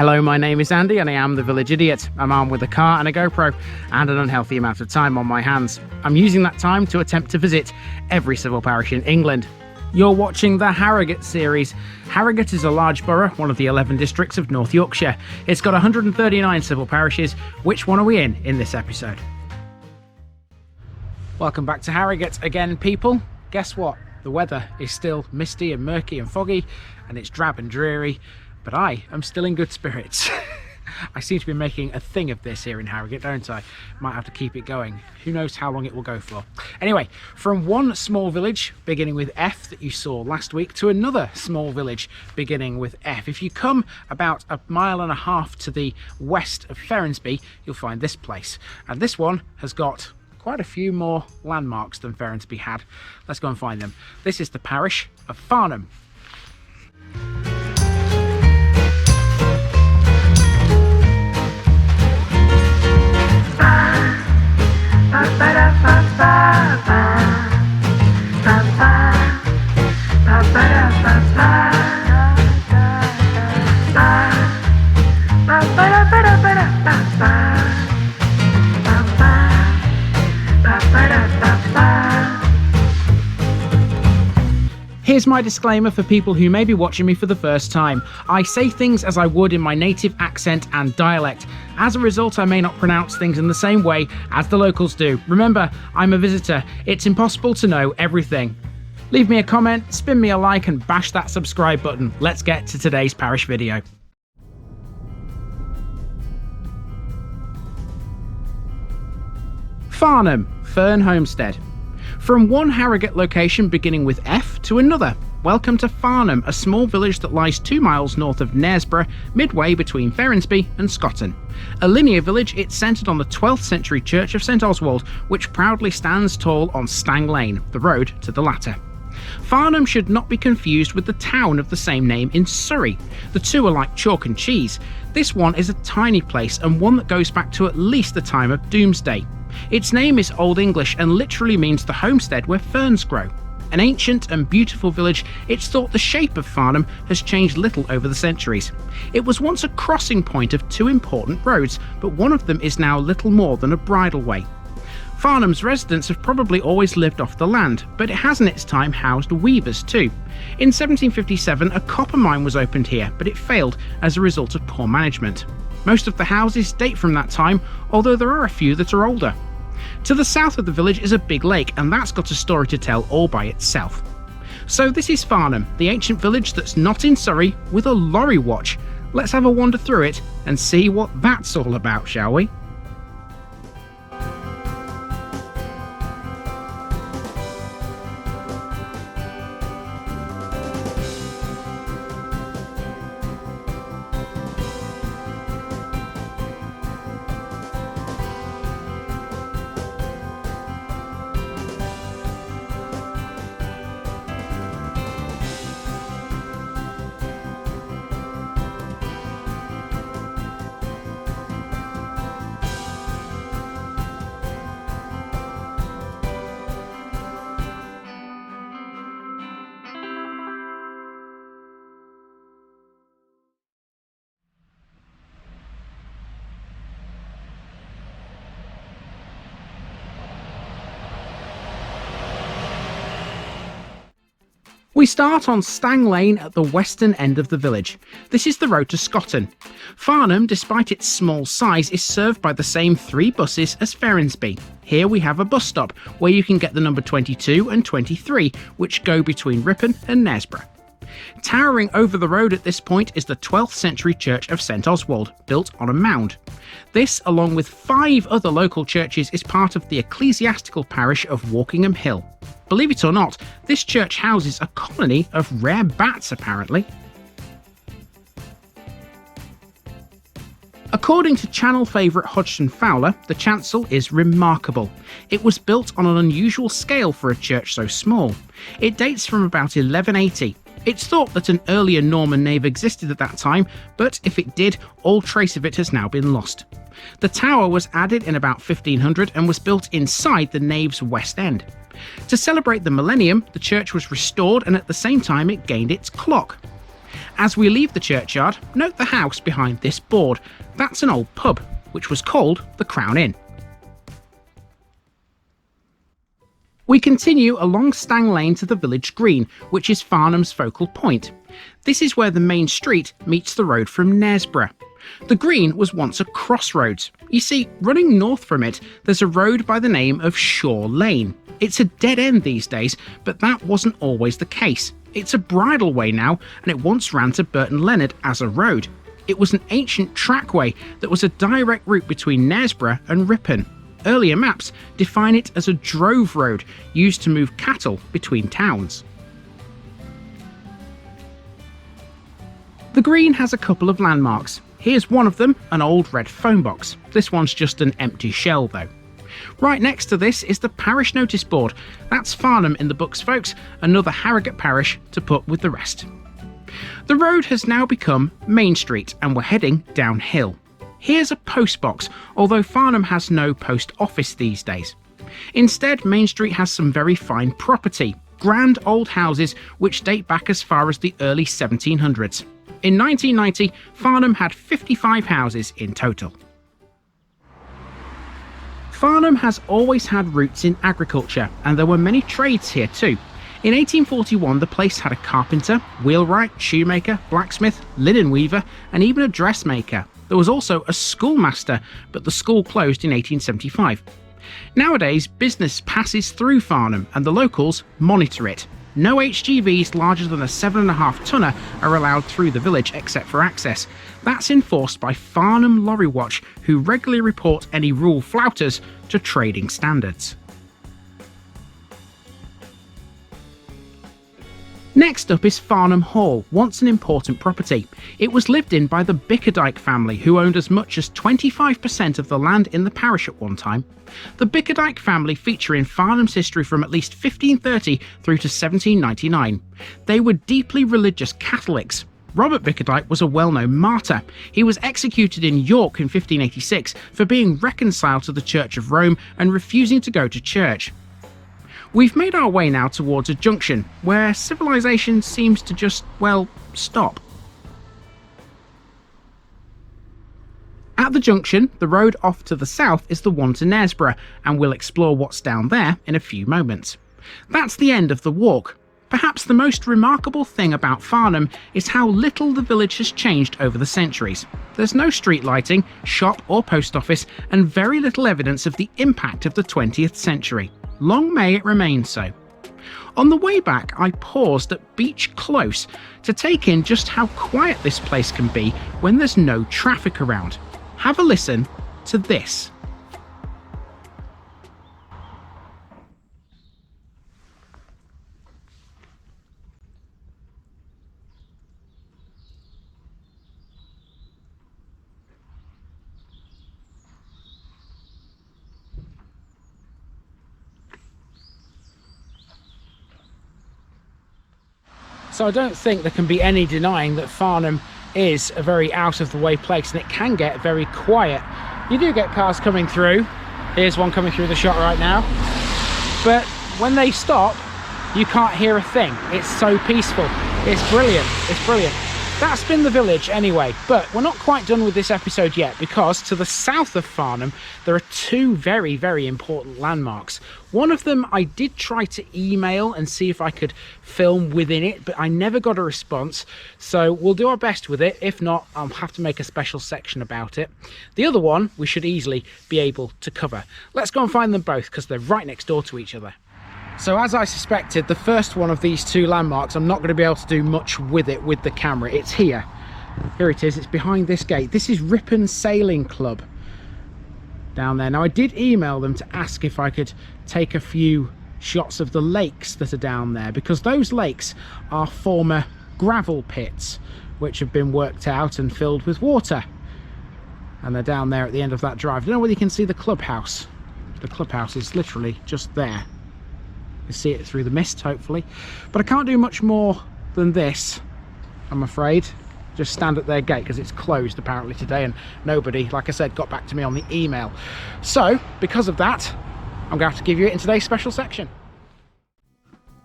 Hello, my name is Andy and I am the Village Idiot. I'm armed with a car and a GoPro and an unhealthy amount of time on my hands. I'm using that time to attempt to visit every civil parish in England. You're watching the Harrogate series. Harrogate is a large borough, one of the 11 districts of North Yorkshire. It's got 139 civil parishes. Which one are we in this episode? Welcome back to Harrogate again, people. Guess what? The weather is still misty and murky and foggy, and it's drab and dreary, but I am still in good spirits. I seem to be making a thing of this here in Harrogate, don't I? Might have to keep it going. Who knows how long it will go for. Anyway, from one small village beginning with F that you saw last week to another small village beginning with F. If you come about 1.5 miles to the west of Ferrensby, you'll find this place. And this one has got quite a few more landmarks than Ferrensby had. Let's go and find them. This is the parish of Farnham. Here's my disclaimer for people who may be watching me for the first time. I say things as I would in my native accent and dialect. As a result, I may not pronounce things in the same way as the locals do. Remember, I'm a visitor. It's impossible to know everything. Leave me a comment, spin me a like, and bash that subscribe button. Let's get to today's parish video. Farnham, Fern Homestead. From one Harrogate location beginning with F to another. Welcome to Farnham, a small village that lies 2 miles north of Knaresborough, midway between Ferrensby and Scotton. A linear village, it's centred on the 12th century church of St Oswald, which proudly stands tall on Stang Lane, the road to the latter. Farnham should not be confused with the town of the same name in Surrey. The two are like chalk and cheese. This one is a tiny place and one that goes back to at least the time of Domesday. Its name is Old English and literally means the homestead where ferns grow. An ancient and beautiful village, it's thought the shape of Farnham has changed little over the centuries. It was once a crossing point of two important roads, but one of them is now little more than a bridleway. Farnham's residents have probably always lived off the land, but it has in its time housed weavers too. In 1757, a copper mine was opened here, but it failed as a result of poor management. Most of the houses date from that time, although there are a few that are older. To the south of the village is a big lake, and that's got a story to tell all by itself. So this is Farnham, the ancient village that's not in Surrey, with a lorry watch. Let's have a wander through it and see what that's all about, shall we? We start on Stang Lane at the western end of the village. This is the road to Scotton. Farnham, despite its small size, is served by the same 3 buses as Ferrensby. Here we have a bus stop where you can get the number 22 and 23, which go between Ripon and Knaresborough. Towering over the road at this point is the 12th century church of St Oswald, built on a mound. This, along with 5 other local churches, is part of the ecclesiastical parish of Walkingham Hill. Believe it or not, this church houses a colony of rare bats, apparently. According to channel favourite Hodgson Fowler, the chancel is remarkable. It was built on an unusual scale for a church so small. It dates from about 1180. It's thought that an earlier Norman nave existed at that time, but if it did, all trace of it has now been lost. The tower was added in about 1500 and was built inside the nave's west end. To celebrate the millennium, the church was restored and at the same time it gained its clock. As we leave the churchyard, note the house behind this board. That's an old pub, which was called the Crown Inn. We continue along Stang Lane to the village green, which is Farnham's focal point. This is where the main street meets the road from Knaresborough. The green was once a crossroads. You see, running north from it, there's a road by the name of Shore Lane. It's a dead end these days, but that wasn't always the case. It's a bridleway now, and it once ran to Burton Leonard as a road. It was an ancient trackway that was a direct route between Knaresborough and Ripon. Earlier maps define it as a drove road used to move cattle between towns. The green has a couple of landmarks. Here's one of them, an old red phone box. This one's just an empty shell though. Right next to this is the parish notice board. That's Farnham in the books, folks, another Harrogate Parish to put with the rest. The road has now become Main Street and we're heading downhill. Here's a post box, although Farnham has no post office these days. Instead, Main Street has some very fine property, grand old houses which date back as far as the early 1700s. In 1990, Farnham had 55 houses in total. Farnham has always had roots in agriculture, and there were many trades here too. In 1841, the place had a carpenter, wheelwright, shoemaker, blacksmith, linen weaver, and even a dressmaker. There was also a schoolmaster, but the school closed in 1875. Nowadays, business passes through Farnham and the locals monitor it. No HGVs larger than a 7.5 tonner are allowed through the village except for access. That's enforced by Farnham Lorry Watch, who regularly report any rule flouters to trading standards. Next up is Farnham Hall, once an important property. It was lived in by the Bickerdike family, who owned as much as 25% of the land in the parish at one time. The Bickerdike family feature in Farnham's history from at least 1530 through to 1799. They were deeply religious Catholics. Robert Bickerdike was a well-known martyr. He was executed in York in 1586 for being reconciled to the Church of Rome and refusing to go to church. We've made our way now towards a junction, where civilization seems to just, well, stop. At the junction, the road off to the south is the one to Knaresborough, and we'll explore what's down there in a few moments. That's the end of the walk. Perhaps the most remarkable thing about Farnham is how little the village has changed over the centuries. There's no street lighting, shop or post office, and very little evidence of the impact of the 20th century. Long may it remain so. On the way back, I paused at Beach Close to take in just how quiet this place can be when there's no traffic around. Have a listen to this. So I don't think there can be any denying that Farnham is a very out-of-the-way place, and it can get very quiet. You do get cars coming through. Here's one coming through the shot right now. But when they stop, you can't hear a thing. It's so peaceful. It's brilliant. It's brilliant. That's been the village anyway, but we're not quite done with this episode yet, because to the south of Farnham there are two very, very important landmarks. One of them I did try to email and see if I could film within it, but I never got a response, so we'll do our best with it. If not, I'll have to make a special section about it. The other one we should easily be able to cover. Let's go and find them both, because they're right next door to each other. So as I suspected, the first one of these two landmarks, I'm not going to be able to do much with it with the camera. It's here. Here it is. It's behind this gate. This is Ripon Sailing Club down there. Now I did email them to ask if I could take a few shots of the lakes that are down there, because those lakes are former gravel pits which have been worked out and filled with water. And they're down there at the end of that drive. I don't know whether you can see the clubhouse. The clubhouse is literally just there. You see it through the mist, hopefully, but I can't do much more than this, I'm afraid. Just stand at their gate, because it's closed apparently today, and nobody, like I said, got back to me on the email. So because of that, I'm going to have to give you it in today's special section.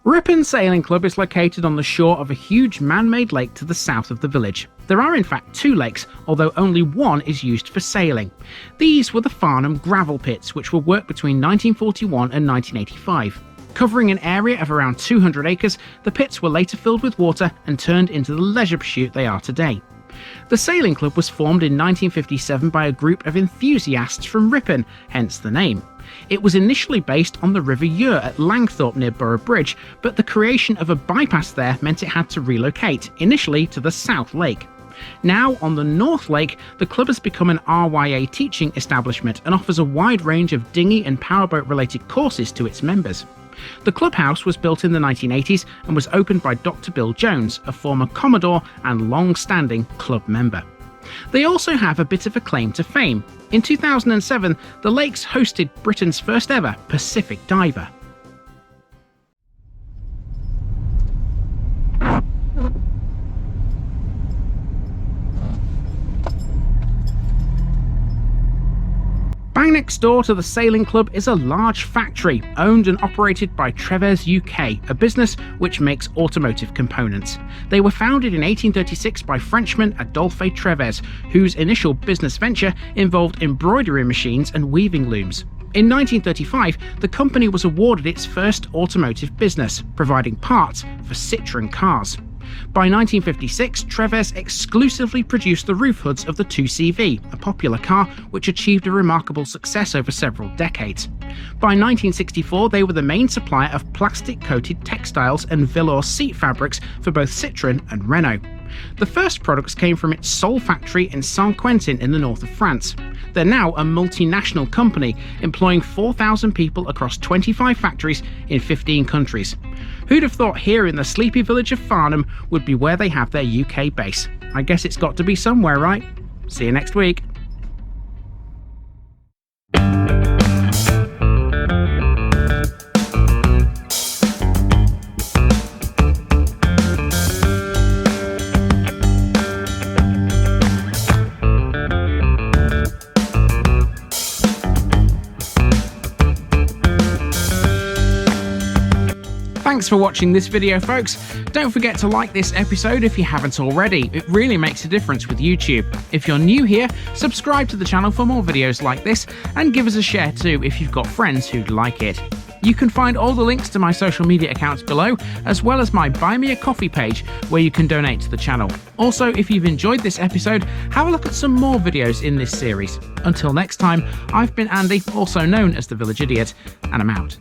Ripon Sailing Club is located on the shore of a huge man-made lake to the south of the village. There are in fact 2 lakes, although only one is used for sailing. These were the Farnham gravel pits, which were worked between 1941 and 1985. Covering an area of around 200 acres, the pits were later filled with water and turned into the leisure pursuit they are today. The sailing club was formed in 1957 by a group of enthusiasts from Ripon, hence the name. It was initially based on the River Ure at Langthorpe near Boroughbridge, but the creation of a bypass there meant it had to relocate, initially to the South Lake. Now, on the North Lake, the club has become an RYA teaching establishment and offers a wide range of dinghy and powerboat related courses to its members. The clubhouse was built in the 1980s and was opened by Dr. Bill Jones, a former Commodore and long-standing club member. They also have a bit of a claim to fame. In 2007, the lakes hosted Britain's first ever Pacific diver. Bang next door to the sailing club is a large factory owned and operated by Treves UK, a business which makes automotive components. They were founded in 1836 by Frenchman Adolphe Treves, whose initial business venture involved embroidery machines and weaving looms. In 1935, the company was awarded its first automotive business, providing parts for Citroen cars. By 1956, Treves exclusively produced the roof hoods of the 2CV, a popular car which achieved a remarkable success over several decades. By 1964, they were the main supplier of plastic-coated textiles and velour seat fabrics for both Citroen and Renault. The first products came from its sole factory in Saint-Quentin in the north of France. They're now a multinational company, employing 4,000 people across 25 factories in 15 countries. Who'd have thought here in the sleepy village of Farnham would be where they have their UK base? I guess it's got to be somewhere, right? See you next week. Thanks for watching this video, folks. Don't forget to like this episode if you haven't already. It really makes a difference with YouTube. If you're new here, subscribe to the channel for more videos like this, and give us a share too if you've got friends who'd like it. You can find all the links to my social media accounts below, as well as my Buy Me a Coffee page where you can donate to the channel. Also, if you've enjoyed this episode, have a look at some more videos in this series. Until next time, I've been Andy, also known as the Village Idiot, and I'm out.